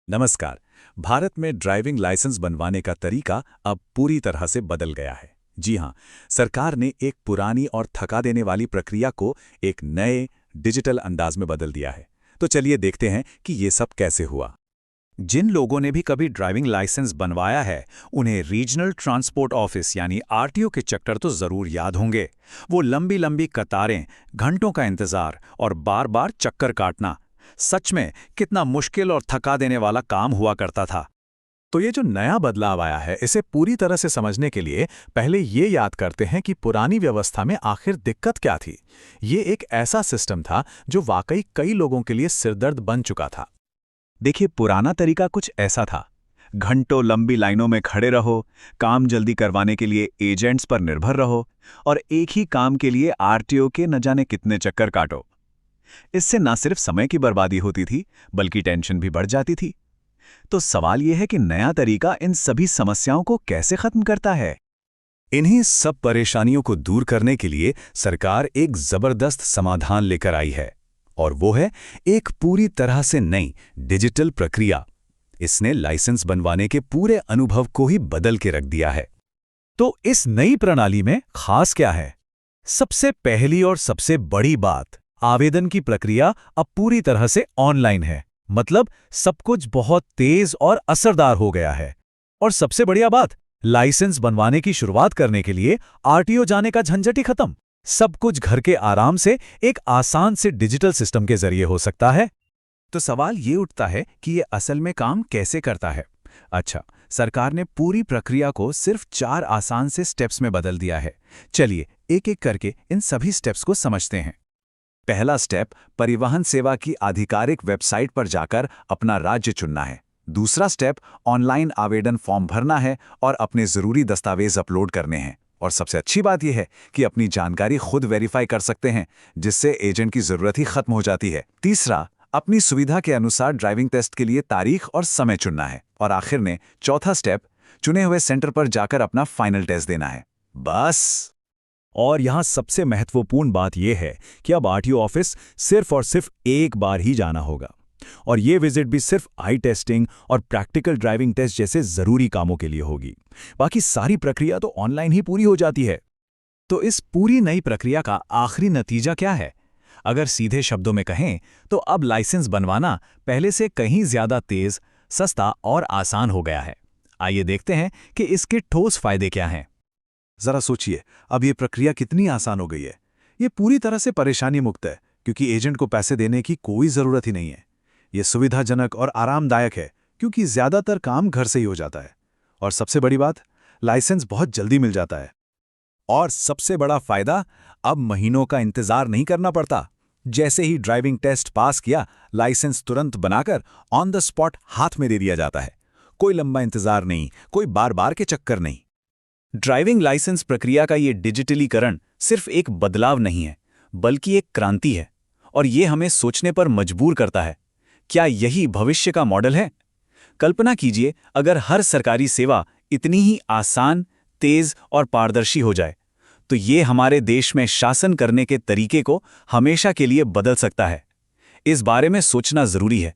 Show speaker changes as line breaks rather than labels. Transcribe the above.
नमस्कार। भारत में driving licence बनवाने का तरीका अब पूरी तरह से बदल गया है। जी हाँ, सरकार ने एक पुरानी और थका देने वाली प्रक्रिया को एक नए डिजिटल अंदाज में बदल दिया है। तो चलिए देखते हैं कि ये सब कैसे हुआ।
जिन लोगों ने भी कभी ड्राइविंग लाइसेंस बनवाया है, उन्हें रीजनल ट्रांसपोर्ट ऑफिस यानी आरटीओ के चक्कर तो जरूर याद होंगे। वो लंबी लंबी कतारें, घंटों का इंतजार और बार बार चक्कर काटना, सच में कितना मुश्किल और थका देने वाला काम हुआ करता था।
तो ये जो नया बदलाव आया है, इसे पूरी तरह से समझने के लिए पहले ये याद करते हैं कि पुरानी व्यवस्था में आखिर दिक्कत क्या थी। ये एक ऐसा सिस्टम था जो वाकई कई लोगों के लिए सिरदर्द बन चुका था।
देखिए, पुराना तरीका कुछ ऐसा था। घंटों लंबी लाइनों में खड़े रहो, काम जल्दी करवाने के लिए एजेंट्स पर निर्भर रहो और एक ही काम के लिए आरटीओ के न जाने कितने चक्कर काटो। इससे न सिर्फ समय की बर्बादी होती थी, बल्कि टेंशन भी बढ़ जाती थी। तो सवाल यह है कि नया तरीका इन सभी समस्याओं को कैसे खत्म करता है?
इन्हीं सब परेशानियों को दूर करने के लिए सरकार एक जबरदस्त समाधान लेकर आई है, और वो है एक पूरी तरह से नई डिजिटल प्रक्रिया। इसने लाइसेंस बनवाने के पूरे अनुभव को ही बदल के रख दिया है। तो इस नई प्रणाली में खास क्या है? सबसे पहली और सबसे बड़ी बात, आवेदन की प्रक्रिया अब पूरी तरह से ऑनलाइन है। मतलब सब कुछ बहुत तेज और असरदार हो गया है। और सबसे बढ़िया बात, लाइसेंस बनवाने की शुरुआत करने के लिए आरटीओ जाने का झंझट ही खत्म। सब कुछ घर के आराम से एक आसान से डिजिटल सिस्टम के जरिए हो सकता है। तो सवाल ये उठता है कि ये असल में काम कैसे करता है। अच्छा, सरकार ने पूरी प्रक्रिया को सिर्फ 4 आसान से स्टेप्स में बदल दिया है। चलिए एक एक करके इन सभी स्टेप्स को समझते हैं। पहला स्टेप, परिवहन सेवा की आधिकारिक वेबसाइट पर जाकर अपना राज्य चुनना है। दूसरा स्टेप, ऑनलाइन आवेदन फॉर्म भरना है और अपने ज़रूरी दस्तावेज अपलोड करने हैं। और सबसे अच्छी बात यह है कि अपनी जानकारी खुद वेरीफाई कर सकते हैं, जिससे एजेंट की ज़रूरत ही खत्म हो जाती है। तीसरा, अपनी सुविधा के अनुसार ड्राइविंग टेस्ट के लिए तारीख और समय चुनना है। और आखिर में चौथा स्टेप, चुने हुए सेंटर पर जाकर अपना फाइनल टेस्ट देना है। बस।
और यहाँ सबसे महत्वपूर्ण बात यह है कि अब आरटीओ ऑफिस सिर्फ और सिर्फ एक बार ही जाना होगा। और ये विजिट भी सिर्फ आई टेस्टिंग और प्रैक्टिकल ड्राइविंग टेस्ट जैसे जरूरी कामों के लिए होगी। बाकी सारी प्रक्रिया तो ऑनलाइन ही पूरी हो जाती है। तो इस पूरी नई प्रक्रिया का आखिरी नतीजा क्या है? अगर सीधे शब्दों में कहें तो अब लाइसेंस बनवाना पहले से कहीं ज्यादा तेज, सस्ता और आसान हो गया है। आइए देखते हैं कि इसके ठोस फायदे क्या हैं।
जरा सोचिए, अब ये प्रक्रिया कितनी आसान हो गई है। ये पूरी तरह से परेशानी मुक्त है, क्योंकि एजेंट को पैसे देने की कोई ज़रूरत ही नहीं है। ये सुविधाजनक और आरामदायक है, क्योंकि ज़्यादातर काम घर से ही हो जाता है। और सबसे बड़ी बात, लाइसेंस बहुत जल्दी मिल जाता है। और सबसे बड़ा फायदा, अब महीनों का इंतजार नहीं करना पड़ता। जैसे ही ड्राइविंग टेस्ट पास किया, लाइसेंस तुरंत बनाकर ऑन द स्पॉट हाथ में दे दिया जाता है। कोई लंबा इंतजार नहीं, कोई बार बार के चक्कर नहीं। ड्राइविंग लाइसेंस प्रक्रिया का ये डिजिटलीकरण सिर्फ एक बदलाव नहीं है, बल्कि एक क्रांति है। और ये हमें सोचने पर मजबूर करता है, क्या यही भविष्य का मॉडल है? कल्पना कीजिए, अगर हर सरकारी सेवा इतनी ही आसान, तेज और पारदर्शी हो जाए, तो ये हमारे देश में शासन करने के तरीके को हमेशा के लिए बदल सकता है। इस बारे में सोचना जरूरी है।